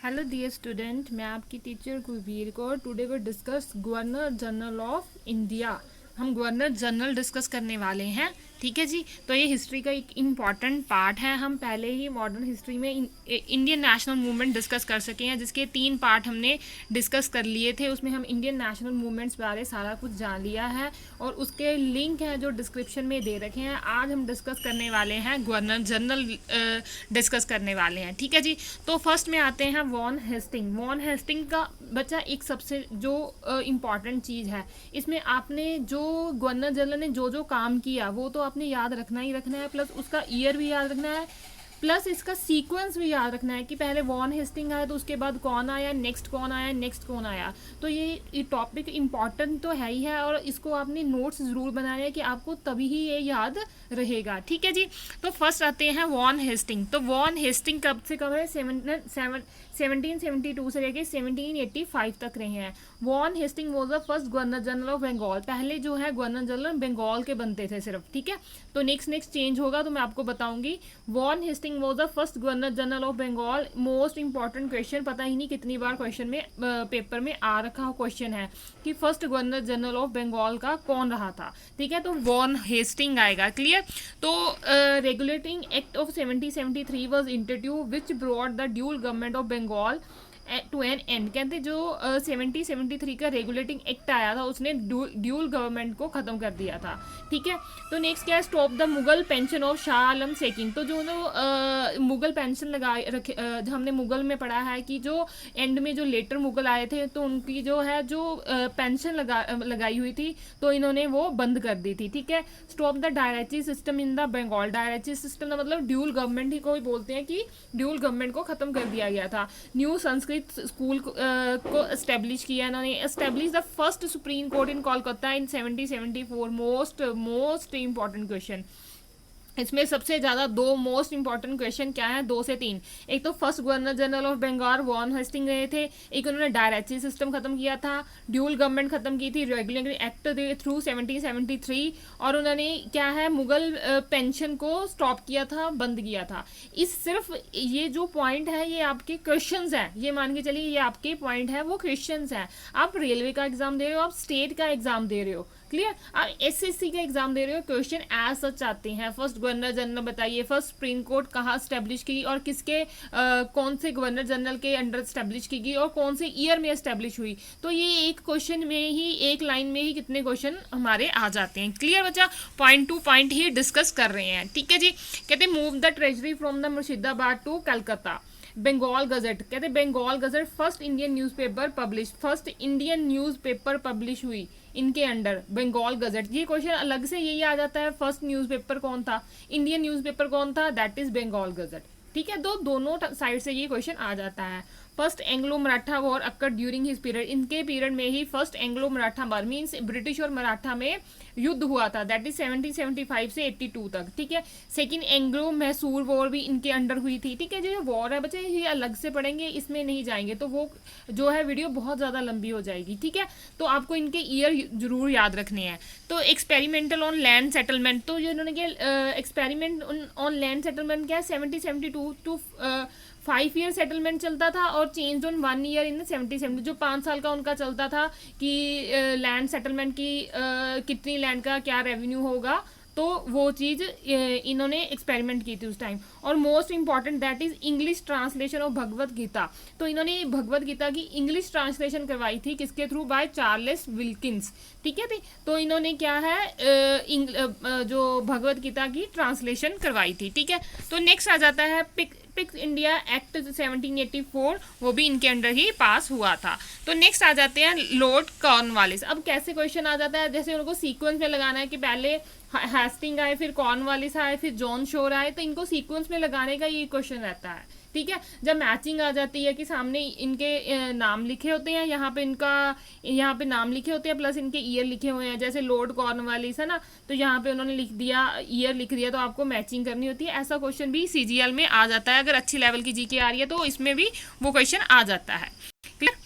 Hello dear student, मैं आपकी teacher Kulvir Kaur. Today we discuss governor general of India. हम governor general discuss करने वाले हैं, ठीक है जी। तो ये हिस्ट्री का एक इम्पॉर्टेंट पार्ट है। हम पहले ही मॉडर्न हिस्ट्री में इंडियन नेशनल मूवमेंट डिस्कस कर सके हैं, जिसके 3 पार्ट हमने डिस्कस कर लिए थे। उसमें हम इंडियन नेशनल मूवमेंट्स बारे सारा कुछ जान लिया है और उसके लिंक हैं जो डिस्क्रिप्शन में दे रखे हैं। आज हम डिस्कस करने वाले हैं गवर्नर जनरल डिस्कस करने वाले हैं, ठीक है जी। तो फर्स्ट में आते हैं वॉन हेस्टिंग। वॉन हेस्टिंग का बच्चा एक सबसे जो इम्पॉर्टेंट चीज़ है, इसमें आपने जो गवर्नर जनरल ने जो जो काम किया वो तो आपने याद रखना ही रखना है, प्लस उसका ईयर भी याद रखना है, प्लस इसका सीक्वेंस भी याद रखना है कि पहले वॉन हेस्टिंग आया तो उसके बाद कौन आया, नेक्स्ट कौन आया, नेक्स्ट कौन आया। तो ये टॉपिक इम्पॉर्टेंट तो है ही है और इसको आपने नोट्स ज़रूर बनाने हैं कि आपको तभी ही ये याद रहेगा, ठीक है जी। तो फर्स्ट आते हैं वॉन हेस्टिंग। तो वॉन हेस्टिंग कब से कब है? 1772 से लेके 1785 तक रहे हैं। Warren Hastings was the first governor general of Bengal. पहले जो है गवर्नर जनरल बंगाल के बनते थे सिर्फ, ठीक है। तो नेक्स्ट चेंज होगा तो मैं आपको बताऊंगी। Warren Hastings was the first governor general of Bengal. Most important question, पता ही नहीं कितनी बार क्वेश्चन में पेपर में आ रखा क्वेश्चन है कि first governor general of Bengal का कौन रहा था, ठीक है। तो वॉन हेस्टिंग आएगा, क्लियर। तो regulating act of 1773 was introduce which brought the dual government of Bengal to an end. कहते जो 1773 का रेगुलेटिंग एक्ट आया था उसने ड्यूल गवर्नमेंट को ख़त्म कर दिया था, ठीक है। तो नेक्स्ट क्या है? Stop the Mughal pension of Shah Alam second. तो जो मुगल पेंशन लगाए रखे, हमने मुगल में पढ़ा है कि जो एंड में जो लेटर मुगल आए थे तो उनकी जो है जो पेंशन लगाई हुई थी तो इन्होंने वो बंद कर दी थी, ठीक है। Stop the dyarchy system in the Bengal. Dyarchy system का मतलब ड्यूल गवर्नमेंट ही को भी बोलते हैं कि ड्यूल गवर्नमेंट को ख़त्म कर दिया गया था। न्यू संस्कृत स्कूल को एस्टेब्लिश किया इन्होंने। Establish the first supreme court in Kolkata in 1774। Most important question, इसमें सबसे ज़्यादा 2 मोस्ट इंपॉर्टेंट क्वेश्चन क्या है? 2 से 3। एक तो first governor general of Bengal Warren Hastings गए थे, एक उन्होंने डायरेक्ची सिस्टम खत्म किया था, ड्यूल गवर्नमेंट खत्म की थी रेगुलेटरी एक्ट थ्रू 1773, और उन्होंने क्या है मुगल पेंशन को स्टॉप किया था, बंद किया था। इस सिर्फ ये जो पॉइंट है ये आपके क्वेश्चंस हैं, ये मान के चलिए ये आपके पॉइंट है वो क्वेश्चंस हैं। आप रेलवे का एग्जाम दे रहे हो, आप स्टेट का एग्जाम दे रहे हो, क्लियर। आप एसएससी का एग्जाम दे रहे हो, क्वेश्चन एज सच आते हैं। फर्स्ट गवर्नर जनरल बताइए, फर्स्ट सुप्रीम कोर्ट कहाँ स्टैब्लिश की और किसके कौन से गवर्नर जनरल के अंडर स्टैब्लिश की गई और कौन से ईयर में स्टैब्लिश हुई। तो ये एक क्वेश्चन में ही, एक लाइन में ही कितने क्वेश्चन हमारे आ जाते हैं, क्लियर बच्चा। पॉइंट टू पॉइंट ही डिस्कस कर रहे हैं, ठीक है जी। कहते move the treasury from the Murshidabad to Calcutta. Bengal gazette, कहते Bengal gazette first Indian newspaper publish, first Indian newspaper publish हुई इनके अंडर बंगाल गजट। ये क्वेश्चन अलग से यही आ जाता है, फर्स्ट न्यूज़पेपर कौन था, इंडियन न्यूज़पेपर कौन था, दैट इज बंगाल गजट, ठीक है। दोनों साइड से ये क्वेश्चन आ जाता है। First Anglo Maratha war occur during his period. इनके पीरियड में ही first Anglo Maratha war means British और मराठा में युद्ध हुआ था, दैट इज 1775 से 82 तक, ठीक है। सेकंड एंग्लो मैसूर वॉर भी इनके अंडर हुई थी, ठीक है। जो वॉर है बच्चे ये अलग से पढ़ेंगे, इसमें नहीं जाएंगे तो वो जो है वीडियो बहुत ज़्यादा लंबी हो जाएगी, ठीक है। तो आपको इनके ईयर जरूर याद रखने हैं। तो एक्सपेरिमेंटल ऑन लैंड सेटलमेंट, तो जो इन्होंने क्या एक्सपेरिमेंट ऑन लैंड सेटलमेंट क्या है 1772 टू 5 ईयर सेटलमेंट चलता था और चेंज ऑन 1 ईयर इन 1770। जो 5 साल का उनका चलता था कि लैंड सेटलमेंट की कितनी लैंड का क्या रेवेन्यू होगा, तो वो चीज़ इन्होंने एक्सपेरिमेंट की थी उस टाइम। और most important that is English translation of Bhagavad Gita. तो इन्होंने भगवत गीता की इंग्लिश ट्रांसलेशन करवाई थी, किसके थ्रू? बाय चार्ल्स विल्किंस, ठीक है। तो इन्होंने क्या है जो भगवत गीता की ट्रांसलेशन करवाई थी, ठीक है। तो नेक्स्ट आ जाता है पिक्स इंडिया एक्ट 1784, वो भी इनके अंडर ही पास हुआ था। तो नेक्स्ट आ जाते हैं लॉर्ड कॉर्नवालिस। अब कैसे क्वेश्चन आ जाता है, जैसे उनको सीक्वेंस में लगाना है कि पहले हेस्टिंग आए, फिर कॉर्नवालिस आए, फिर जॉन शोर आए, तो इनको सीक्वेंस में लगाने का ये क्वेश्चन रहता है, ठीक है। जब मैचिंग आ जाती है कि सामने इनके नाम लिखे होते हैं, यहाँ पे नाम लिखे होते हैं प्लस इनके ईयर लिखे हुए हैं, जैसे लॉर्ड कॉर्नवालिस है ना, तो यहाँ पे उन्होंने लिख दिया, ईयर लिख दिया, तो आपको मैचिंग करनी होती है। ऐसा क्वेश्चन भी सीजीएल में आ जाता है, अगर अच्छी लेवल की जीके आ रही है तो इसमें भी वो क्वेश्चन आ जाता है, क्लियर।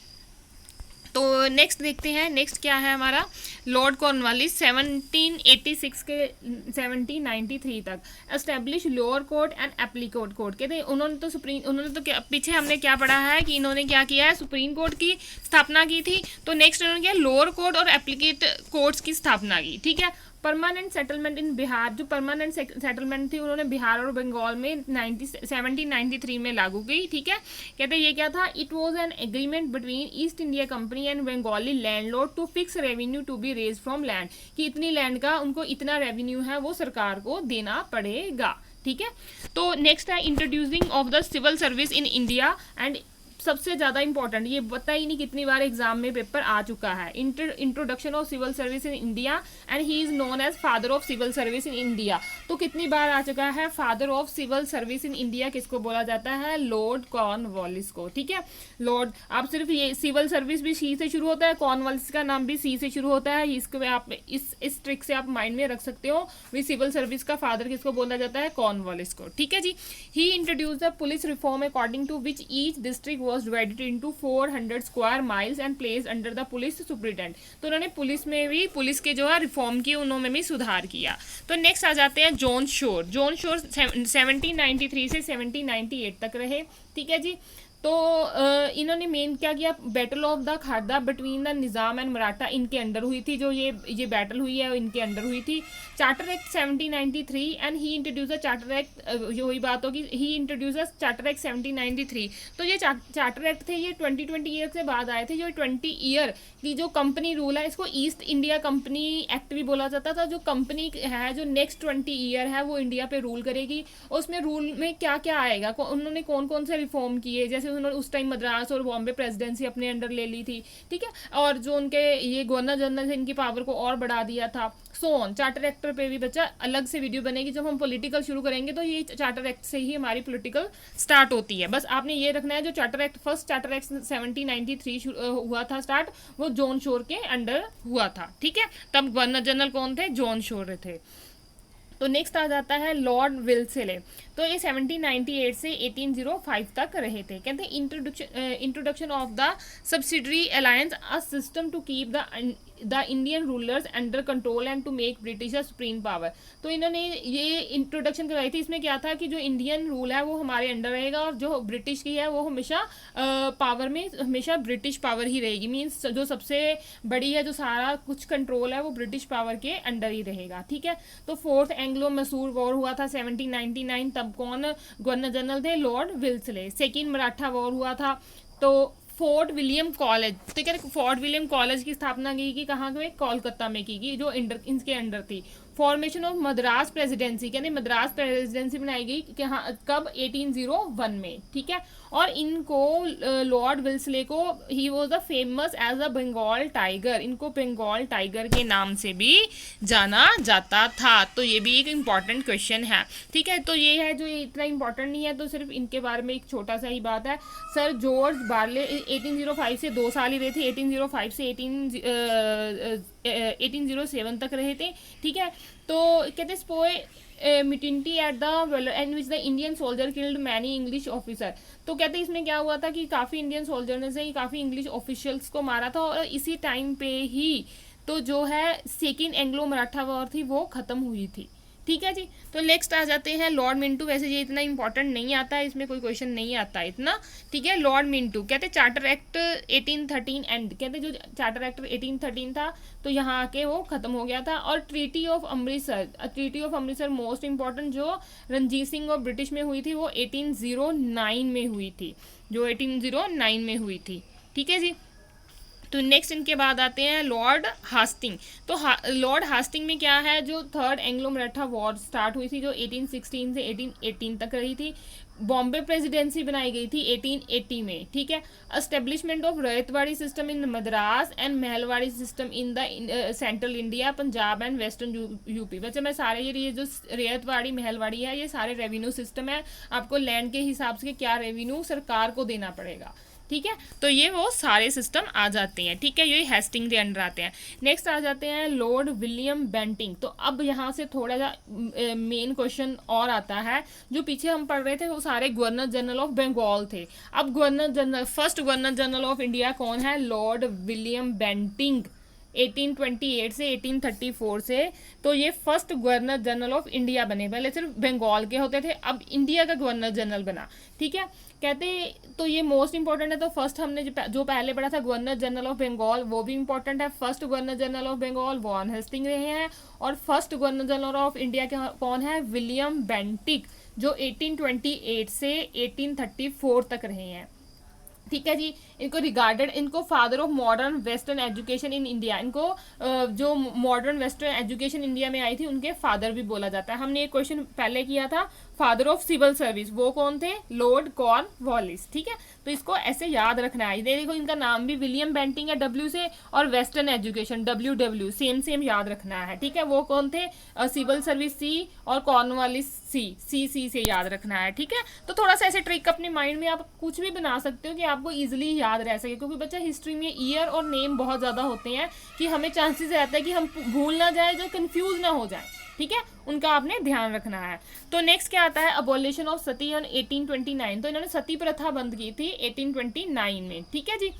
तो नेक्स्ट देखते हैं, नेक्स्ट क्या है हमारा, लॉर्ड कॉर्नवालिस 1786 के 1793 तक establish lower court and appellate court. कहते हैं उन्होंने तो क्या, पीछे हमने क्या पढ़ा है कि इन्होंने क्या किया है, सुप्रीम कोर्ट की स्थापना की थी, तो नेक्स्ट इन्होंने क्या लोअर कोर्ट और एप्लीकेट कोर्ट्स की स्थापना की। ठीक है, परमानेंट सेटलमेंट इन बिहार, जो परमानेंट सेटलमेंट थी उन्होंने बिहार और बंगाल में 1793 में लागू की। ठीक है, कहते हैं ये क्या था, it was an agreement between East India company and Bengali landlord to fix revenue to be raise from land, कि इतनी लैंड का उनको इतना रेवेन्यू है वो सरकार को देना पड़ेगा। ठीक है, तो नेक्स्ट है introducing of the civil service in India and सबसे ज़्यादा इंपॉर्टेंट, ये पता ही नहीं कितनी बार एग्जाम में पेपर आ चुका है, introduction of civil service in India and he is known as father of civil service in India. तो कितनी बार आ चुका है, father of civil service in India किसको बोला जाता है, लॉर्ड कॉर्नवालिस को। ठीक है, लॉर्ड, आप सिर्फ ये सिविल सर्विस भी सी से शुरू होता है, कॉर्नवालिस का नाम भी सी से शुरू होता है, इसको आप इस ट्रिक से आप माइंड में रख सकते हो, भी सिविल सर्विस का फादर किसको बोला जाता है, कॉर्नवालिस को। ठीक है जी, he introduce the police reform according to which each district was divided into 400 square miles and placed under the police superintendent। तो उन्होंने पुलिस में भी, पुलिस के जो है रिफॉर्म की, उन्होंने भी सुधार किया। तो नेक्स्ट आ जाते हैं जॉन शोर। जॉन शोर 1793 से 1798 तक रहे। ठीक है जी, तो इन्होंने मेन क्या किया, battle of the Kharda between the Nizam and Maratha इनके अंडर हुई थी, जो ये बैटल हुई है इनके अंडर हुई थी। Charter act 1793 and he introduce charter act, जो ही बात होगी, ही इंट्रोड्यूस चार्टर एक्ट 1793। तो ये चार्टर एक्ट थे, ये 20 ईयर से बाद आए थे। जो 20 ईयर की जो कंपनी रूल है, इसको ईस्ट इंडिया कंपनी एक्ट भी बोला जाता था। जो कंपनी है, जो नेक्स्ट 20 ईयर है वो इंडिया पे रूल करेगी, और उसमें रूल में क्या क्या आएगा, उन्होंने कौन कौन से रिफॉर्म किए, जैसे उन्होंने उस टाइम मद्रास और बॉम्बे प्रेसिडेंसी अपने अंडर ले ली थी। ठीक है, और जो उनके ये गवर्नर जनरल से इनकी पावर को और बढ़ा दिया था, सो ऑन। चार्टर एक्ट पे भी बच्चा अलग से वीडियो बनेगी, जब हम पॉलिटिकल शुरू करेंगे तो ये चार्टर एक्ट से ही हमारी पॉलिटिकल स्टार्ट होती है। बस आपने ये रखना है, जो charter act, first charter act 1793 हुआ था स्टार्ट, वो जॉन शोर के अंडर हुआ था। ठीक है, तब गवर्नर जनरल कौन थे, जॉन शोर थे। तो नेक्स्ट आ जाता है लॉर्ड विल्सेले। तो ये 1798 से 1805 तक रहे थे। कहते हैं introduction of the subsidiary alliance, a system to keep the Indian rulers under control and to make British supreme power. तो इन्होंने ये इंट्रोडक्शन कराई थी। इसमें क्या था कि जो इंडियन रूल है वो हमारे अंडर रहेगा, और जो ब्रिटिश की है वो हमेशा पावर में हमेशा ब्रिटिश पावर ही रहेगी। मीन्स जो सबसे बड़ी है, जो सारा कुछ कंट्रोल है, वो ब्रिटिश पावर के अंडर ही रहेगा। ठीक है, तो फोर्थ एंग्लो मैसूर वॉर हुआ था 1799, तब कौन गवर्नर जनरल थे, लॉर्ड विल्सले। सेकेंड मराठा वॉर हुआ था, तो फोर्ट विलियम कॉलेज, तो कहते फोर्ट विलियम कॉलेज की स्थापना की कहाँ में, कोलकाता में की, जो इनके अंडर थी। फॉर्मेशन ऑफ मद्रास प्रेसिडेंसी, कहते मद्रास प्रेसिडेंसी बनाई गई कब, 1801 में। ठीक है, और इनको लॉर्ड विल्सले को, he was the famous as a Bengal tiger, इनको बंगाल टाइगर के नाम से भी जाना जाता था। तो ये भी एक इम्पॉर्टेंट क्वेश्चन है। ठीक है, तो ये है, जो ये इतना इम्पॉर्टेंट नहीं है, तो सिर्फ इनके बारे में एक छोटा सा ही बात है। सर जॉर्ज बार्ले 1805 से 2 साल ही रहे थे, 1805 से 1807 तक रहे थे। ठीक है, तो कहते sepoy mutiny at the end which the Indian soldier killed many English officer. तो कहते इसमें क्या हुआ था कि काफ़ी इंडियन सोल्जर ने से काफ़ी इंग्लिश ऑफिशियल्स को मारा था, और इसी टाइम पे ही तो जो है सेकेंड एंग्लो मराठा वॉर थी वो ख़त्म हुई थी। ठीक है जी, तो नेक्स्ट आ जाते हैं लॉर्ड मिंटू। वैसे ये इतना इंपॉर्टेंट नहीं आता है, इसमें कोई क्वेश्चन नहीं आता है इतना। ठीक है, लॉर्ड मिंटू कहते चार्टर एक्ट 1813 एंड, कहते जो चार्टर एक्ट 1813 था तो यहाँ आके वो खत्म हो गया था। और treaty of Amritsar, treaty of Amritsar most important, जो रणजीत सिंह और ब्रिटिश में हुई थी, वो 1809 में हुई थी, जो 1809 में हुई थी। ठीक है जी, तो नेक्स्ट इनके बाद आते हैं लॉर्ड हास्टिंग। तो लॉर्ड हास्टिंग में क्या है, जो third Anglo Maratha war start हुई थी, जो 1816 से 1818 तक रही थी। बॉम्बे प्रेसिडेंसी बनाई गई थी 1880 में। ठीक है, establishment of ryotwari system in Madras and Mahalwari system in the central India, Punjab and western UP. वैसे मैं सारे ये जो रैयतवाड़ी महलवाड़ी है, ये सारे रेवेन्यू सिस्टम है, आपको लैंड के हिसाब से क्या रेवेन्यू सरकार को देना पड़ेगा। ठीक है। तो ये वो सारे सिस्टम आ जाते हैं, ठीक है, ये हेस्टिंग के अंडर आते हैं। नेक्स्ट आ जाते हैं लॉर्ड विलियम बेंटिंग। तो अब यहाँ से थोड़ा सा मेन क्वेश्चन और आता है, जो पीछे हम पढ़ रहे थे वो सारे गवर्नर जनरल ऑफ बंगाल थे। अब governor general, first governor general of India कौन है? लॉर्ड विलियम बेंटिंग, 1828 से 1834 से। तो ये first governor general of India बने। पहले सिर्फ बंगाल के होते थे, अब इंडिया का गवर्नर जनरल बना, ठीक है। कहते तो ये मोस्ट इंपॉर्टेंट है। तो फर्स्ट हमने जो पहले पढ़ा था गवर्नर जनरल ऑफ बंगाल, वो भी इंपॉर्टेंट है। First governor general of Bengal Warren Hastings रहे हैं, और first governor general of India कौन है? विलियम बेंटिक, जो 1828 से 1834 तक रहे हैं, ठीक है जी। इनको रिगार्डेड, इनको father of modern western education in India, इनको जो मॉडर्न वेस्टर्न एजुकेशन इंडिया में आई थी उनके फादर भी बोला जाता है। हमने एक क्वेश्चन पहले किया था, फादर ऑफ सिविल सर्विस, वो कौन थे? लॉर्ड कॉर्नवालिस, ठीक है। तो इसको ऐसे याद रखना है। देखो इनका नाम भी विलियम बेंटिंग है डब्ल्यू से, और वेस्टर्न एजुकेशन WW सेम याद रखना है, ठीक है। वो कौन थे? सिविल सर्विस C और कॉर्नवालिस C से याद रखना है, ठीक है। तो थोड़ा सा ऐसे ट्रिक अपने माइंड में आप कुछ भी बना सकते हो कि आपको इजीली याद रह सके, क्योंकि बच्चा हिस्ट्री में ईयर और नेम बहुत ज़्यादा होते हैं कि हमें चांसेस रहता है कि हम भूल ना जाए, जो कंफ्यूज ना हो जाए, ठीक है। उनका आपने ध्यान रखना है। तो नेक्स्ट क्या आता है? Abolition of Sati on 1829। तो इन्होंने सती प्रथा बंद की थी 1829 में, ठीक है जी।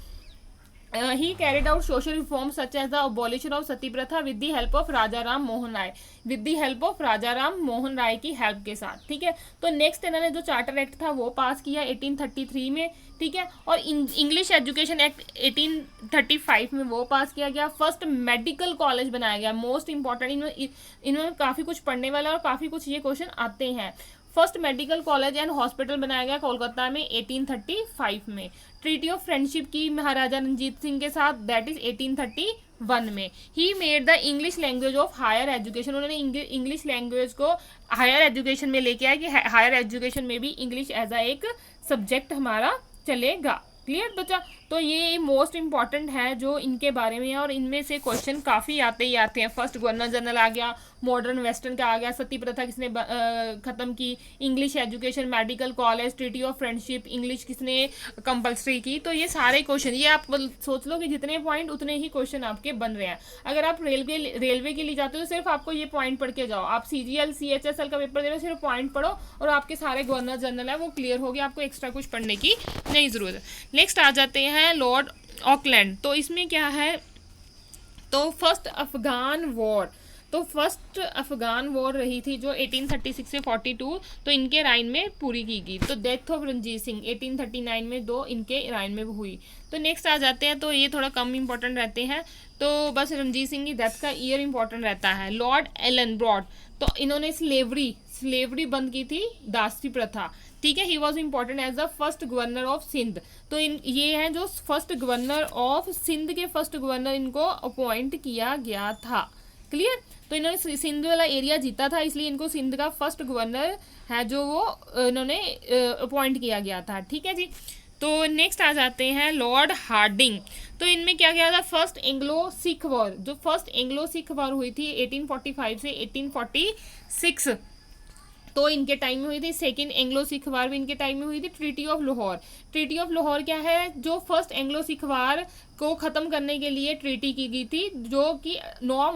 he carried out social reforms such as the abolition of सती प्रथा with the help of Raja Ram Mohan Roy, with the help of राजा राम मोहन राय की हेल्प के साथ, ठीक है। तो नेक्स्ट इन्होंने जो चार्टर एक्ट था वो पास किया 1833 में, ठीक है। और इंग्लिश एजुकेशन एक्ट 1835 में वो पास किया गया। फर्स्ट मेडिकल कॉलेज बनाया गया, मोस्ट इंपॉर्टेंट, इन्होंने काफ़ी कुछ पढ़ने वाला और काफ़ी कुछ ये क्वेश्चन आते हैं। First medical college and hospital बनाया गया कोलकाता में 1835 में। ट्रीटी ऑफ फ्रेंडशिप की महाराजा रंजीत सिंह के साथ, दैट इज 1831 में। He made the English language of higher education, उन्होंने इंग्लिश लैंग्वेज को हायर एजुकेशन में लेके आया कि हायर एजुकेशन में भी इंग्लिश एज अ एक सब्जेक्ट हमारा चलेगा। क्लियर बच्चा? तो ये मोस्ट इंपॉर्टेंट है जो इनके बारे में है, और इनमें से क्वेश्चन काफ़ी आते ही आते हैं। फर्स्ट गवर्नर जनरल आ गया, मॉडर्न वेस्टर्न का आ गया, सती प्रथा किसने ख़त्म की, English education, medical college, treaty of friendship, English किसने कंपलसरी की। तो ये सारे क्वेश्चन, ये आप सोच लो कि जितने पॉइंट उतने ही क्वेश्चन आपके बन रहे हैं। अगर आप रेलवे के लिए जाते हो तो सिर्फ आपको ये पॉइंट पढ़ के जाओ। आप CGL CHSL का पेपर दे रहे हो, सिर्फ पॉइंट पढ़ो और आपके सारे गवर्नर जनरल है वो क्लियर हो गया, आपको एक्स्ट्रा कुछ पढ़ने की नहीं ज़रूरत है। नेक्स्ट आ जाते हैं लॉर्ड ऑकलैंड। तो इसमें क्या है? तो फर्स्ट अफगान वॉर, तो फर्स्ट अफगान वॉर रही थी जो 1836 से 42, तो इनके राइन में पूरी की गई। तो डेथ ऑफ रणजीत सिंह 1839 में 2 इनके राइन में हुई। तो नेक्स्ट आ जाते हैं, तो ये थोड़ा कम इंपॉर्टेंट रहते हैं, तो बस रणजीत सिंह की डेथ का ईयर इंपॉर्टेंट रहता है। लॉर्ड एलन ब्रॉड, तो इन्होंने स्लेवरी बंद की थी, दासी प्रथा, ठीक है। He was important as the first governor of Sindh. तो ये हैं जो फर्स्ट गवर्नर ऑफ सिंध के फर्स्ट गवर्नर इनको अपॉइंट किया गया था। क्लियर? तो इन्होंने सिंध वाला एरिया जीता था, इसलिए इनको सिंध का फर्स्ट गवर्नर है जो वो इन्होंने अपॉइंट किया गया था, ठीक है जी। तो नेक्स्ट आ जाते हैं लॉर्ड हार्डिंग। तो इनमें क्या किया था? फर्स्ट एंग्लो सिख वॉर, जो फर्स्ट एंग्लो सिख वॉर हुई थी 1845 से 1846, तो इनके टाइम में हुई थी। सेकेंड एंग्लो सिख वार भी इनके टाइम में हुई थी। Treaty of Lahore, treaty of Lahore क्या है? जो फर्स्ट एंग्लो सिख वार को ख़त्म करने के लिए ट्रीटी की गई थी, जो कि 9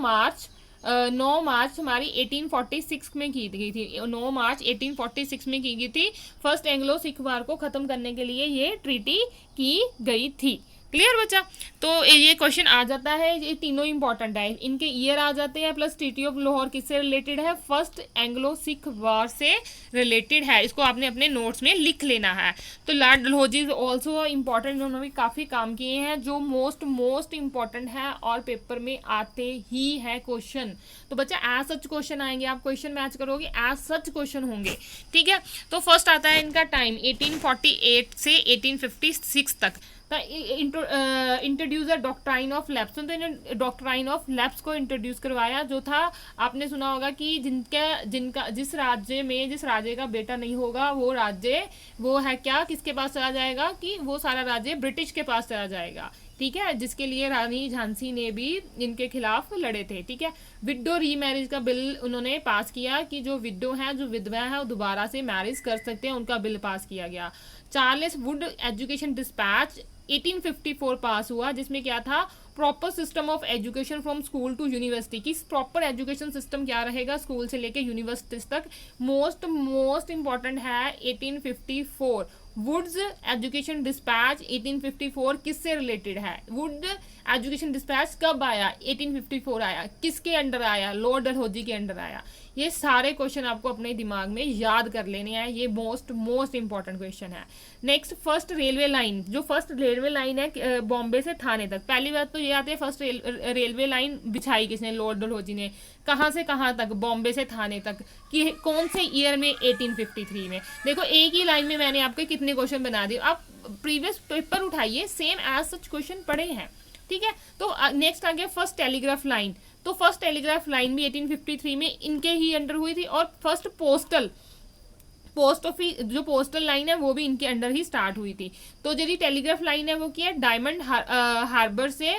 मार्च हमारी 1846 में की गई थी। 9 मार्च 1846 में की गई थी। फर्स्ट एंग्लो सिख वार को ख़त्म करने के लिए ये ट्रीटी की गई थी। क्लियर बच्चा? तो ये क्वेश्चन आ जाता है, ये तीनों इंपॉर्टेंट है, इनके ईयर आ जाते हैं, प्लस ट्रीटी ऑफ लाहौर किससे रिलेटेड है? फर्स्ट एंग्लो सिख वार से रिलेटेड है। इसको आपने अपने नोट्स में लिख लेना है। तो Lord Dalhousie is also important, उन्होंने भी काफ़ी काम किए हैं जो मोस्ट इंपॉर्टेंट है और पेपर में आते ही है क्वेश्चन। तो बच्चा एज सच क्वेश्चन आएंगे, आप क्वेश्चन मैच करोगे एज सच क्वेश्चन होंगे, ठीक है। तो फर्स्ट आता है इनका टाइम 1848 से 1856 तक। Introduce the doctrine of lapse, तो इन्होंने डॉक्ट्राइन ऑफ लैप्स को इंट्रोड्यूस करवाया, जो था आपने सुना होगा कि जिस राज्य का बेटा नहीं होगा वो राज्य वो है क्या, किसके पास चला जाएगा? कि वो सारा राज्य ब्रिटिश के पास चला जाएगा, ठीक है, जिसके लिए रानी झांसी ने भी इनके खिलाफ लड़े थे। ठीक है, विडो रीमैरिज का बिल उन्होंने पास किया कि जो विडो है, जो विधवा है, वो दोबारा से मैरिज कर सकते हैं, उनका बिल पास किया गया। Charles Wood education dispatch 1854 pass हुआ, जिसमें क्या था, proper system of education from school to university की प्रॉपर एजुकेशन सिस्टम क्या रहेगा स्कूल से लेके यूनिवर्सिटी तक। मोस्ट इंपॉर्टेंट है 1854 वुड्स एजुकेशन डिस्पैच 1854 किससे रिलेटेड है? वुड एजुकेशन डिस्पैच कब आया? 1854 आया। किसके अंडर आया? लॉर्ड डलहौजी के अंडर आया। ये सारे क्वेश्चन आपको अपने दिमाग में याद कर लेने हैं, ये मोस्ट इंपॉर्टेंट क्वेश्चन है। नेक्स्ट, फर्स्ट रेलवे लाइन, जो फर्स्ट रेलवे लाइन है बॉम्बे से थाने तक, पहली बात तो ये आती है फर्स्ट रेलवे लाइन बिछाई किसने? लॉर्ड डलहौजी ने। कहाँ से कहाँ तक? बॉम्बे से थाने तक। कि कौन से ईयर में? 1853 में। देखो एक ही लाइन में मैंने आपके कितने क्वेश्चन बना दिए। आप प्रीवियस पेपर उठाइए, सेम एज सच क्वेश्चन पढ़े हैं। ठीक है, तो नेक्स्ट आ गया फर्स्ट टेलीग्राफ लाइन। तो फर्स्ट टेलीग्राफ लाइन भी 1853 में इनके ही अंडर हुई थी, और फर्स्ट पोस्ट ऑफिस जो पोस्टल लाइन है वो भी इनके अंडर ही स्टार्ट हुई थी। तो जो टेलीग्राफ लाइन है वो क्या है? डायमंड हार्बर से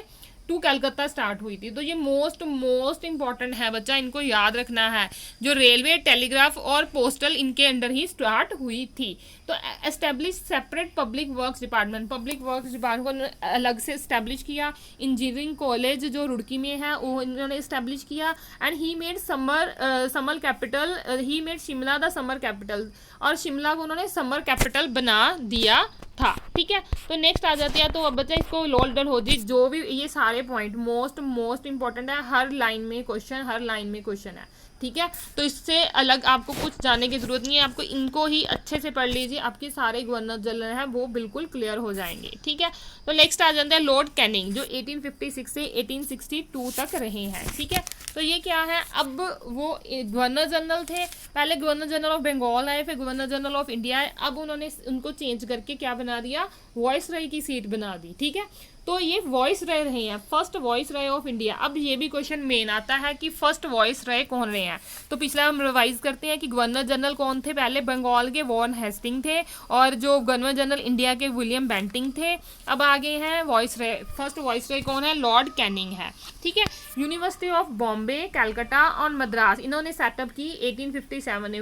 टू कलकत्ता स्टार्ट हुई थी। तो ये मोस्ट इंपॉर्टेंट है बच्चा, इनको याद रखना है। जो रेलवे, टेलीग्राफ और पोस्टल इनके अंडर ही स्टार्ट हुई थी। तो establish separate public works department, public works department को अलग से एस्टेब्लिश किया। इंजीनियरिंग कॉलेज जो रुड़की में है वो इन्होंने एस्टेब्लिश किया। And he made summer capital, he made Shimla the summer capital, और शिमला को उन्होंने समर कैपिटल बना दिया था। ठीक है, तो नेक्स्ट आ जाते हैं। तो अब बच्चा इसको लॉर्ड डलहौजी, जो भी ये सारे पॉइंट मोस्ट इंपॉर्टेंट है, हर लाइन में क्वेश्चन है। ठीक है, तो इससे अलग आपको कुछ जानने की जरूरत नहीं है, आपको इनको ही अच्छे से पढ़ लीजिए, आपके सारे गवर्नर जनरल हैं वो बिल्कुल क्लियर हो जाएंगे। ठीक है, तो नेक्स्ट आ जाता है लॉर्ड कैनिंग, जो 1856 से 1862 तक रहे हैं। ठीक है, तो ये क्या है? अब वो गवर्नर जनरल थे, पहले गवर्नर जनरल ऑफ बंगाल आए, फिर गवर्नर जनरल ऑफ इंडिया आए। अब उन्होंने उनको चेंज करके क्या बना दिया? वॉइसरॉय की सीट बना दी। ठीक है, तो ये वॉइसरॉय रहे हैं, फर्स्ट वॉइसरॉय ऑफ इंडिया। अब ये भी क्वेश्चन मेन आता है कि फर्स्ट वॉइसरॉय कौन रहे हैं। तो पिछला हम रिवाइज करते हैं कि गवर्नर जनरल कौन थे। पहले बंगाल के वॉरेन हेस्टिंग थे, और जो गवर्नर जनरल इंडिया के विलियम बेंटिंग थे। अब आगे हैं वॉइसरॉय, फर्स्ट वॉइसरॉय कौन है? लॉर्ड कैनिंग है। ठीक है, यूनिवर्सिटी ऑफ बॉम्बे, कलकत्ता और मद्रास इन्होंने सेटअप की 1857 में,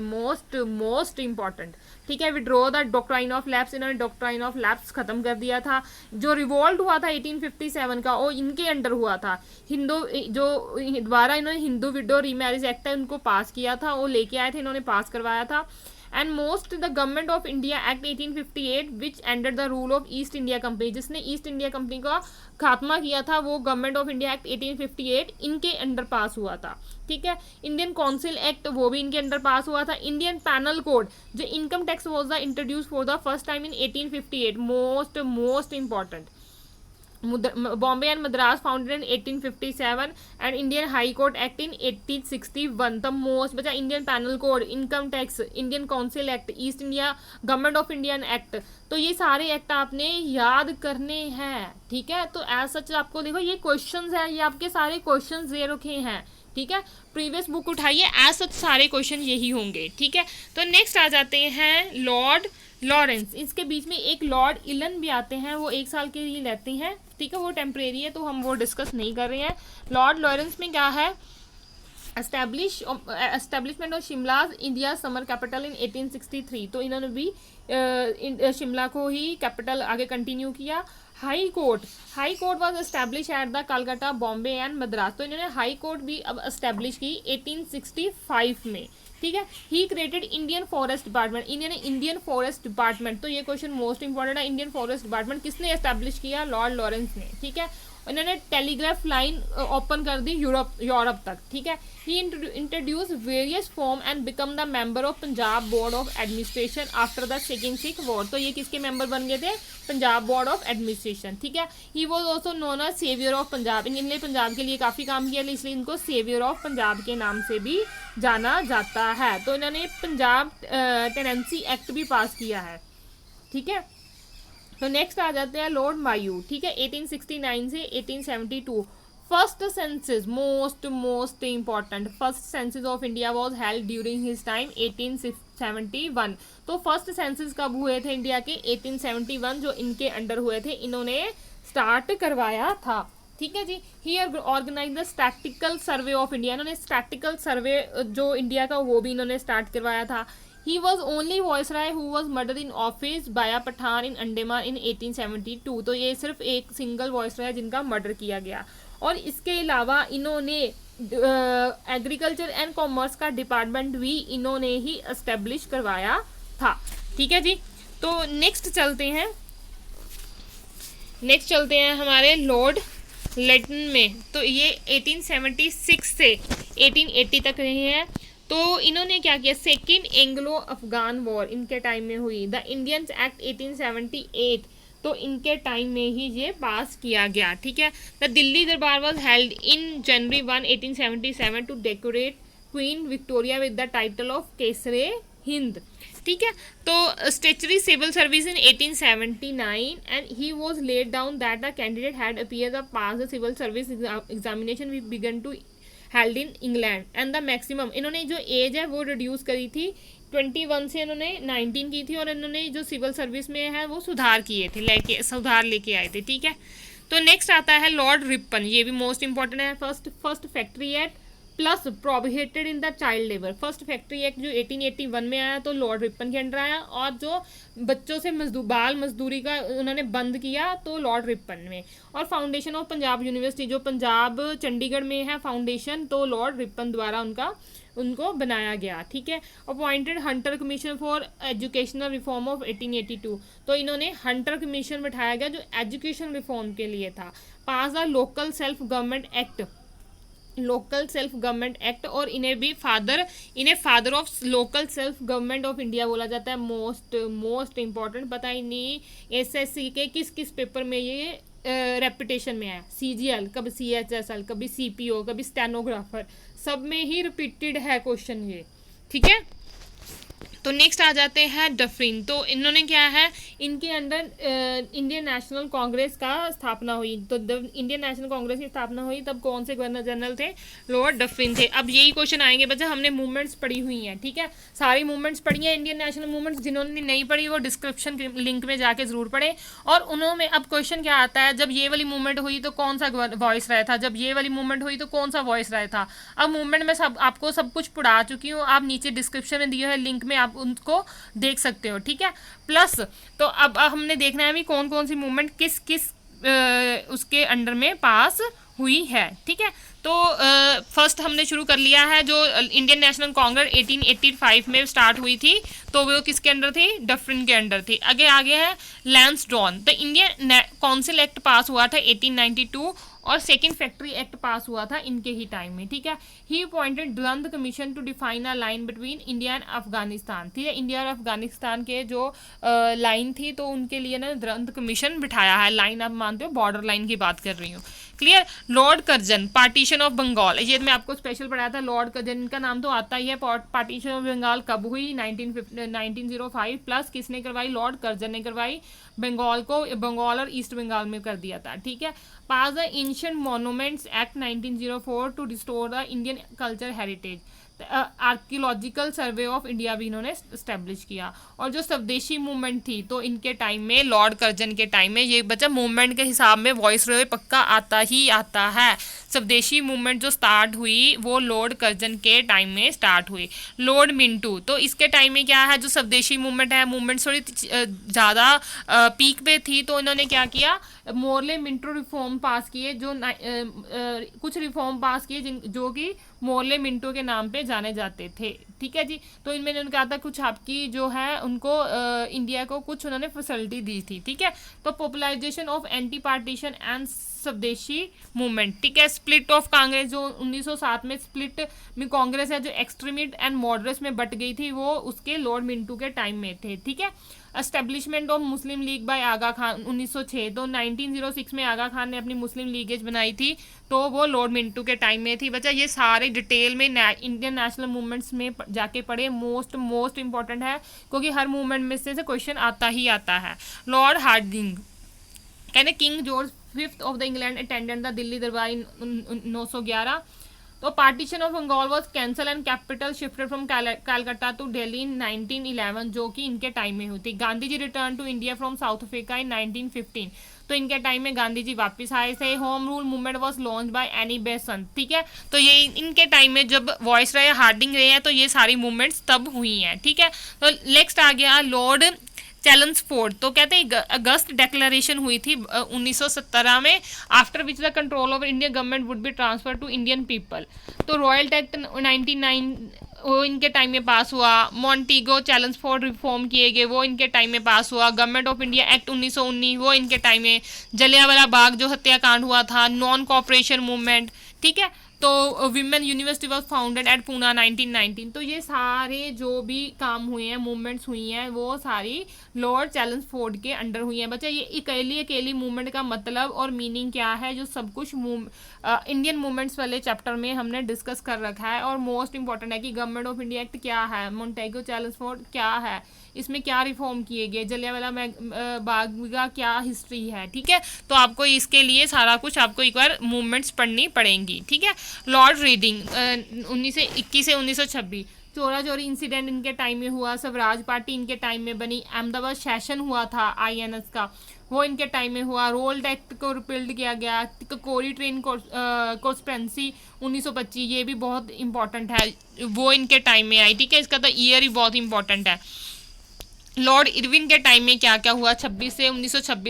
मोस्ट इंपॉर्टेंट। ठीक है, withdraw the doctrine of lapse, इन्होंने डॉक्ट्राइन ऑफ लैप्स खत्म कर दिया था। जो रिवॉल्ट हुआ था 1857 का, वो इनके अंडर हुआ था। दोबारा इन्होंने हिंदू विडो रीमैरिज एक्ट है उनको पास किया था, वो लेके आए थे, इन्होंने पास करवाया था। And most the government of India act 1858 which ended the rule of east India company, जिसने ईस्ट इंडिया कंपनी का खात्मा किया था, वो गवर्नमेंट ऑफ इंडिया एक्ट 1858 इनके अंडर पास हुआ था। ठीक है, इंडियन काउंसिल एक्ट वो भी इनके अंडर पास हुआ था। इंडियन पैनल कोड, जो income tax was the introduce for the first time in 1858, most important. Bombay and Madras founded in 1857 and Indian high court act in 1861। The most बचा Indian penal code, income tax, Indian council act, East India government of Indian act. तो ये सारे act आपने याद करने हैं। ठीक है, तो एज सच आपको देखो ये क्वेश्चंस हैं, ये आपके सारे क्वेश्चंस दे रखे हैं। ठीक है, प्रीवियस बुक उठाइए, एज सच सारे क्वेश्चन यही होंगे। ठीक है, तो नेक्स्ट आ जाते हैं लॉर्ड लॉरेंस। इसके बीच में एक लॉर्ड इलन भी आते हैं, वो 1 साल के लिए रहते हैं। ठीक है, वो टेम्परेरी है तो हम वो डिस्कस नहीं कर रहे हैं। लॉर्ड लॉरेंस में क्या है? Establishment of Shimla India summer capital in 1863। तो इन्होंने भी शिमला को ही कैपिटल आगे कंटिन्यू किया। High court was establish at the Calcutta, Bombay and Madras. तो इन्होंने हाई कोर्ट भी अब एस्टेब्लिश की 1865 में। ठीक है, he created Indian forest department, इन्होंने इंडियन फॉरेस्ट डिपार्टमेंट, तो ये क्वेश्चन मोस्ट इंपॉर्टेंट है। इंडियन फॉरेस्ट डिपार्टमेंट किसने एस्टेब्लिश किया? लॉर्ड लॉरेंस ने। ठीक है, इन्होंने टेलीग्राफ लाइन ओपन कर दी यूरोप तक। ठीक है, he introduce various form and become the member of Punjab board of administration after the second Sikh war. तो ये किसके मेंबर बन गए थे? Punjab board of administration. ठीक है, he was also known as saviour of Punjab, इन्होंने पंजाब के लिए काफ़ी काम किया, इसलिए इनको सेवियर ऑफ पंजाब के नाम से भी जाना जाता है। तो इन्होंने पंजाब टेनेंसी एक्ट भी पास किया है। ठीक है, तो नेक्स्ट आ जाते हैं लॉर्ड मायू। ठीक है, 1869 से 1872। First census, most important, first census of India was held during his time 1871। तो फर्स्ट सेंसस कब हुए थे इंडिया के? 1871 जो इनके अंडर हुए थे, इन्होंने स्टार्ट करवाया था। ठीक है जी। Here organise the statical survey of India, इन्होंने स्टैटिकल सर्वे जो इंडिया का वो भी इन्होंने स्टार्ट करवाया था। He was only viceroy who was murdered in office by a Pathan in Andaman in 1872। तो ये सिर्फ एक सिंगल वॉइसरॉय है जिनका मर्डर किया गया। और इसके अलावा इन्होंने एग्रीकल्चर एंड कॉमर्स का डिपार्टमेंट भी इन्होंने ही एस्टेब्लिश करवाया था। ठीक है जी। तो नेक्स्ट चलते हैं हमारे लॉर्ड लेटन में। तो ये 1876 से 1880 तक रहे हैं। तो इन्होंने क्या किया? सेकेंड एंग्लो अफगान वॉर इनके टाइम में हुई। द इंडियंस एक्ट 1878 तो इनके टाइम में ही ये पास किया गया। ठीक है। The Delhi Durbar was held in January 1 1877 to decorate queen Victoria with the title of Kaisar-e Hind. ठीक है। तो statutory civil service in 1879 and he was laid down that the candidate had appear the pass the civil service examination we began to held in England and the maximum, इन्होंने जो as है वो reduce करी थी 21 से इन्होंने 19 की थी। और इन्होंने जो सिविल सर्विस में है वो सुधार लेके आए थे। ठीक है। तो नेक्स्ट आता है लॉर्ड रिपन, ये भी मोस्ट इंपॉर्टेंट है। First factory act plus prohibited in the child labour. First factory act जो 1881 में आया तो लॉर्ड रिपन के अंडर आया, और जो बच्चों से बाल मजदूरी का उन्होंने बंद किया तो लॉर्ड रिपन में। और फाउंडेशन ऑफ पंजाब यूनिवर्सिटी जो पंजाब चंडीगढ़ में है फाउंडेशन, तो लॉर्ड रिपन द्वारा उनको बनाया गया। ठीक है। Appointed Hunter commission for educational reform of 1882 तो इन्होंने हंटर कमीशन बिठाया गया जो एजुकेशन रिफॉर्म के लिए था। Pass the local self government act और इन्हें father of local self government of India बोला जाता है। मोस्ट इंपॉर्टेंट, पता ही नहीं एसएससी के किस पेपर में ये रेपुटेशन में है। सीजीएल, कभी सीएचएसएल, कभी सीपीओ, कभी स्टेनोग्राफर, सब में ही रिपीटेड है क्वेश्चन ये। ठीक है। तो नेक्स्ट आ जाते हैं डफरिन। तो इन्होंने क्या है, इनके अंडर इंडियन नेशनल कांग्रेस का स्थापना हुई। तो जब इंडियन नेशनल कांग्रेस की स्थापना हुई तब कौन से गवर्नर जनरल थे? लॉर्ड डफरिन थे। अब यही क्वेश्चन आएंगे बच्चा, हमने मूवमेंट्स पढ़ी हुई हैं। ठीक है। सारी मूवमेंट्स पढ़ी हैं इंडियन नेशनल मूवमेंट्स। जिन्होंने नहीं पढ़ी वो डिस्क्रिप्शन लिंक में जाके जरूर पढ़े। और उन्होंने अब क्वेश्चन क्या आता है, जब ये वाली मूवमेंट हुई तो कौन सा वॉइस रहा था, जब ये वाली मूवमेंट हुई तो कौन सा वॉइस रहा था। अब मूवमेंट में आपको सब कुछ पढ़ा चुकी हूँ, आप नीचे डिस्क्रिप्शन में दिए हुए लिंक में आप उनको देख सकते हो। ठीक है। प्लस तो अब हमने देखना है भी कौन कौन सी मूवमेंट किस उसके अंडर में पास हुई है। ठीक है। तो फर्स्ट हमने शुरू कर लिया है जो इंडियन नेशनल कांग्रेस 1885 में स्टार्ट हुई थी, तो वो किसके अंडर थी? डफरिन के अंडर थी। आगे है Lansdowne. The Indian council act पास हुआ था 1892 और सेकेंड फैक्ट्री एक्ट पास हुआ था इनके ही टाइम में। ठीक है। He appointed Durand commission to define a line between India and Afghanistan. ठीक है। इंडिया और अफगानिस्तान के जो लाइन थी तो उनके लिए ना दुरंत कमीशन बिठाया है। लाइन आप मानते हो, बॉर्डर लाइन की बात कर रही हूँ। Clear. Lord Curzon, partition of Bengal, ये मैं आपको स्पेशल पढ़ाया था। लॉर्ड कर्जन का नाम तो आता ही है। पार्टीशन ऑफ बंगाल कब हुई? 1905 प्लस किसने करवाई? लॉर्ड कर्जन ने करवाई। बंगाल और ईस्ट बंगाल में कर दिया था। ठीक है। Pass the ancient monuments act 1904 to restore the Indian culture heritage. Archaeological survey of India भी इन्होंने स्टैब्लिश किया। और जो स्वदेशी मूवमेंट थी तो इनके टाइम में, लॉर्ड कर्जन के टाइम में, ये बच्चा मूवमेंट के हिसाब में वॉइस रॉय पक्का आता ही आता है। स्वदेशी मूवमेंट जो स्टार्ट हुई वो लॉर्ड कर्जन के टाइम में स्टार्ट हुई। लॉर्ड मिंटू, तो इसके टाइम में क्या है, जो स्वदेशी मूवमेंट है, मूवमेंट थोड़ी ज़्यादा पीक पे थी तो इन्होंने क्या किया, मोरले मिंटो रिफॉर्म पास किए। जो कुछ रिफॉर्म पास किए जो कि मोरले मिंटो के नाम पे जाने जाते थे। ठीक है जी। तो इनमें उन्होंने कहा था कुछ आपकी जो है उनको इंडिया को कुछ उन्होंने फैसिलिटी दी थी। ठीक है। तो popularisation of anti partition and स्वदेशी मूवमेंट। ठीक है। स्प्लिट ऑफ कांग्रेस, जो 1907 में स्प्लिट में कांग्रेस है जो एक्सट्रीमिस्ट एंड मॉडरेट्स में बट गई थी, वो उसके लॉर्ड मिंटो के टाइम में थे। ठीक है। Establishment of Muslim league by Aga Khan 1906, तो 1906 में आगा खान ने अपनी मुस्लिम लीगेज बनाई थी, तो वो लॉर्ड मिंटो के टाइम में थी। बच्चा ये सारे डिटेल में इंडियन नेशनल मूवमेंट्स में जाके पढ़े, मोस्ट इंपॉर्टेंट है क्योंकि हर मूवमेंट में से क्वेश्चन आता ही आता है। लॉर्ड हार्डिंग कहते king George 5th of the England attended the Delhi Durbar in 911। तो partition of Bengal was cancelled and capital shifted from Calcutta to Delhi in 1911, जो कि इनके टाइम में हुई थी। Gandhi ji return to India from south Africa in 1915, तो इनके टाइम में गांधी जी वापस आए थे। Home rule movement was launch by Annie Besant, ठीक है, तो ये इनके टाइम में जब वॉइस रहे हार्डिंग रहे हैं, तो ये सारी मूवमेंट्स तब हुई हैं, ठीक है। तो नेक्स्ट आ गया लॉर्ड चैलेंसफोर्ड। तो कहते हैं अगस्त डिक्लेरेशन हुई थी 1917 में, after which the control of Indian government would be transfer to Indian people. तो रॉयल एक्ट 99 वो इनके टाइम में पास हुआ। मॉन्टीगो चैलेंसफोर्ड रिफॉर्म किए गए, वो इनके टाइम में पास हुआ। गवर्नमेंट ऑफ इंडिया एक्ट 1919 वो इनके टाइम में। जलियांवाला बाग जो हत्याकांड हुआ था, नॉन कॉपरेशन मूवमेंट, ठीक है। तो women university was founded at Poona 1919। तो ये सारे जो भी काम हुए हैं, मूवमेंट्स हुई हैं, वो सारी लॉर्ड चैलेंसफोर्ड के अंडर हुई हैं। बच्चा ये अकेली मूवमेंट का मतलब और मीनिंग क्या है, जो सब कुछ इंडियन मूवमेंट्स वाले चैप्टर में हमने डिस्कस कर रखा है। और मोस्ट इंपॉर्टेंट है कि गवर्नमेंट ऑफ इंडिया एक्ट क्या है, मॉन्टेगो चैलेंसफोर्ड क्या है, इसमें क्या रिफॉर्म किए गए, जलियांवाला बाग का क्या हिस्ट्री है, ठीक है। तो आपको इसके लिए सारा कुछ आपको एक बार मूवमेंट्स पढ़नी पड़ेंगी, ठीक है। लॉर्ड रीडिंग 1921 से 1926, चोरा चोरी इंसिडेंट इनके टाइम में हुआ। स्वराज पार्टी इनके टाइम में बनी। अहमदाबाद सेशन हुआ था INS का, वो इनके टाइम में हुआ। रोल्ड एक्ट को रिपील्ड किया गया। कोरी ट्रेन कॉन्स्पिरेसी 1925, ये भी बहुत इंपॉर्टेंट है, वो इनके टाइम में आई, ठीक है। इसका तो ईयर ही बहुत इंपॉर्टेंट है। लॉर्ड इरविन के टाइम में क्या क्या हुआ 1926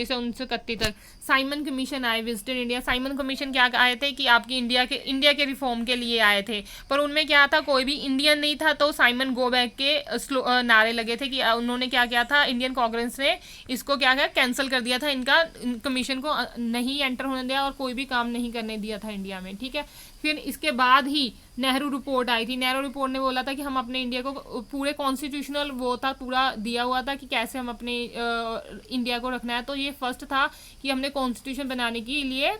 से 1931 तक। साइमन कमीशन आए, विजिटेड इंडिया। साइमन कमीशन क्या आए थे कि आपकी इंडिया के रिफॉर्म के लिए आए थे, पर उनमें क्या था, कोई भी इंडियन नहीं था। तो साइमन गो बैक के नारे लगे थे कि उन्होंने क्या किया था, इंडियन कांग्रेस ने इसको क्या किया, कैंसिल कर दिया था, इनका कमीशन को नहीं एंटर होने दिया और कोई भी काम नहीं करने दिया था इंडिया में, ठीक है। फिर इसके बाद ही नेहरू रिपोर्ट आई थी। नेहरू रिपोर्ट ने बोला था कि हम अपने इंडिया को पूरे कॉन्स्टिट्यूशनल वो था, पूरा दिया हुआ था कि कैसे हम अपने इंडिया को रखना है। तो ये फर्स्ट था कि हमने कॉन्स्टिट्यूशन बनाने के लिए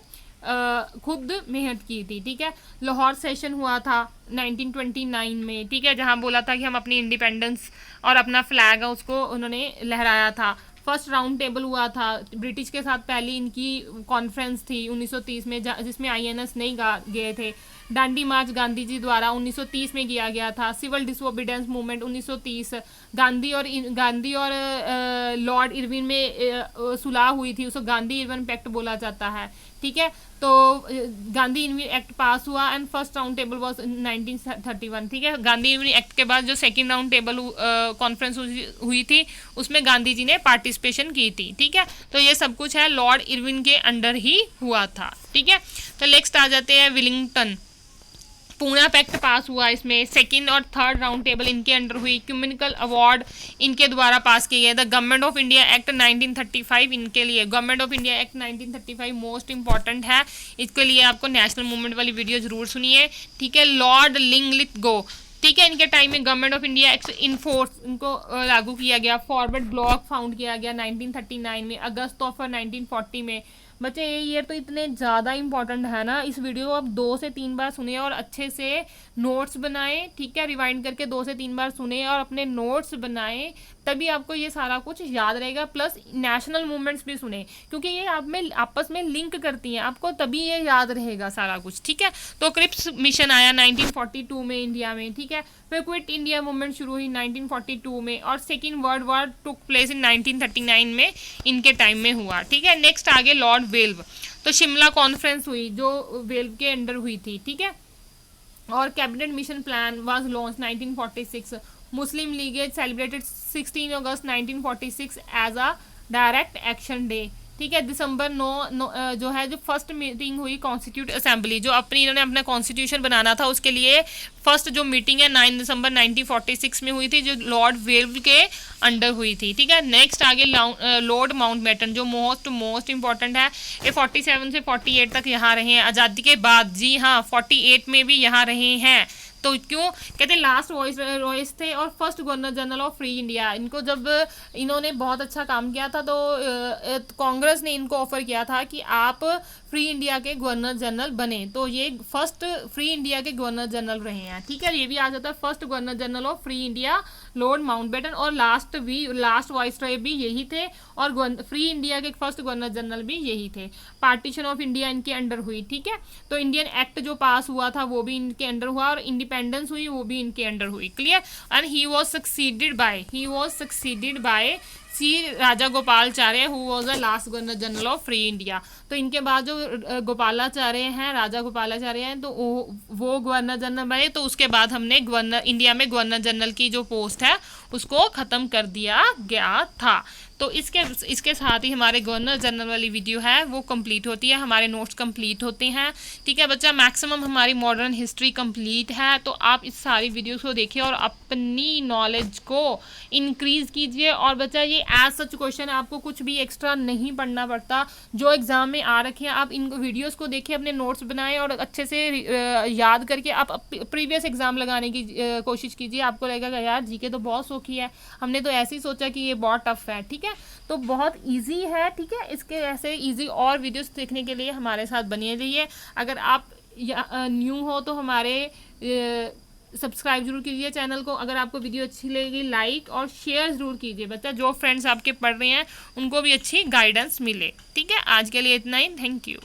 खुद मेहनत की थी, ठीक है। लाहौर सेशन हुआ था 1929 में, ठीक है, जहाँ बोला था कि हम अपनी इंडिपेंडेंस और अपना फ्लैग है उसको उन्होंने लहराया था। फर्स्ट राउंड टेबल हुआ था, ब्रिटिश के साथ पहली इनकी कॉन्फ्रेंस थी 1930 में, जिसमें INS नहीं गए थे। डांडी मार्च गांधी जी द्वारा 1930 में किया गया था। सिविल डिसोबीडियंस मूवमेंट 1930, गांधी और लॉर्ड इरविन में सुलह हुई थी, उसको गांधी इरविन पैक्ट बोला जाता है, ठीक है। तो गांधी इरविन एक्ट पास हुआ and first round table was 1931, ठीक है। गांधी इरविन एक्ट के बाद जो सेकंड राउंड टेबल कॉन्फ्रेंस हुई थी, उसमें गांधी जी ने पार्टिसिपेशन की थी, ठीक है। तो ये सब कुछ है लॉर्ड इरविन के अंडर ही हुआ था, ठीक है। तो नेक्स्ट आ जाते हैं विलिंगटन। पूना पैक्ट पास हुआ, इसमें सेकंड और थर्ड राउंड टेबल इनके अंडर हुई। कम्युनिकल अवार्ड इनके द्वारा पास किए गए। The government of India act 1935 इनके लिए, government of India act 1935 most important है, इसके लिए आपको नेशनल मूवमेंट वाली वीडियो जरूर सुनिए, ठीक है। लॉर्ड लिंगलिथगो, ठीक है, इनके टाइम में government of India act enforce इनको लागू किया गया। फॉरवर्ड ब्लॉक फाउंड किया गया 1939 में। अगस्त ऑफ 1940 में। बच्चे ये ईयर तो इतने ज़्यादा इंपॉर्टेंट है ना, इस वीडियो को आप 2 से 3 बार सुनिए और अच्छे से नोट्स बनाएं, ठीक है। रिवाइंड करके 2 से 3 बार सुने और अपने नोट्स बनाएं, तभी आपको ये सारा कुछ याद रहेगा। प्लस नेशनल मूवमेंट्स भी सुने, क्योंकि ये आप में आपस में लिंक करती हैं, आपको तभी ये याद रहेगा सारा कुछ, ठीक है। तो क्रिप्स मिशन आया 1942 में इंडिया में, ठीक है। फिर क्विट इंडिया मूवमेंट शुरू हुई 1942 में, और second world war took place in 1939 में इनके टाइम में हुआ, ठीक है। नेक्स्ट आगे लॉर्ड वेल्व। तो शिमला कॉन्फ्रेंस हुई जो वेल्व के अंडर हुई थी, ठीक है। और cabinet mission plan was launch 1946। Muslim League celebrated 16 अगस्त 1946 as a direct action day, ठीक है। दिसंबर 9 जो है, जो फर्स्ट मीटिंग हुई कॉन्स्टिट्यूट असेंबली, जो इन्होंने अपना कॉन्स्टिट्यूशन बनाना था, उसके लिए फर्स्ट जो मीटिंग है 9 दिसंबर 1946 में हुई थी, जो लॉर्ड वेल्व के अंडर हुई थी, ठीक है। नेक्स्ट आगे लॉर्ड माउंटबेटन, जो मोस्ट इंपॉर्टेंट है। ये 47 से 48 तक यहाँ रहे हैं आज़ादी के बाद, जी हाँ 48 में भी यहाँ रहे हैं, तो क्यों कहते लास्ट वॉइस थे और first governor general of free India. इनको जब इन्होंने बहुत अच्छा काम किया था तो कांग्रेस ने इनको ऑफर किया था कि आप फ्री इंडिया के गवर्नर जनरल बने, तो ये फर्स्ट फ्री इंडिया के गवर्नर जनरल रहे हैं। ठीक है, ये भी आ जाता है first governor general of free India Lord Mountbatten, और लास्ट वाइसरॉय भी यही थे, और फ्री इंडिया के फर्स्ट गवर्नर जनरल भी यही थे। पार्टीशन ऑफ इंडिया इनके अंडर हुई। ठीक है, तो इंडियन एक्ट जो पास हुआ था वो भी इनके अंडर हुआ, और इंडिपेंडेंस हुई वो भी इनके अंडर हुई। Clear. And he was succeeded by C Rajagopalachari who was the last governor general of free India. तो इनके बाद जो गोपालाचार्य हैं, राजा गोपालाचार्य हैं, तो वो गवर्नर जनरल बने। तो उसके बाद हमने इंडिया में गवर्नर जनरल की जो पोस्ट है उसको ख़त्म कर दिया गया था। तो इसके साथ ही हमारे गवर्नर जनरल वाली वीडियो है वो कंप्लीट होती है, हमारे नोट्स कंप्लीट होते हैं। ठीक है बच्चा, मैक्सिमम हमारी मॉडर्न हिस्ट्री कंप्लीट है। तो आप इस सारी वीडियोस को देखिए और अपनी नॉलेज को इंक्रीज़ कीजिए। और बच्चा ये एज सच क्वेश्चन आपको कुछ भी एक्स्ट्रा नहीं पढ़ना पड़ता, जो एग्ज़ाम में आ रखे हैं आप इन वीडियोज़ को देखिए, अपने नोट्स बनाएं और अच्छे से याद करके आप प्रीवियस एग्ज़ाम लगाने की कोशिश कीजिए। आपको लगेगा यार जीके तो बहुत सौखी है, हमने तो ऐसे ही सोचा कि ये बहुत टफ है। ठीक है, तो बहुत इजी है। ठीक है, इसके ऐसे इजी और वीडियोस देखने के लिए हमारे साथ बने रहिए। अगर आप न्यू हो तो हमारे सब्सक्राइब जरूर कीजिए चैनल को। अगर आपको वीडियो अच्छी लगेगी लाइक और शेयर ज़रूर कीजिए बच्चा, जो फ्रेंड्स आपके पढ़ रहे हैं उनको भी अच्छी गाइडेंस मिले। ठीक है, आज के लिए इतना ही। Thank you.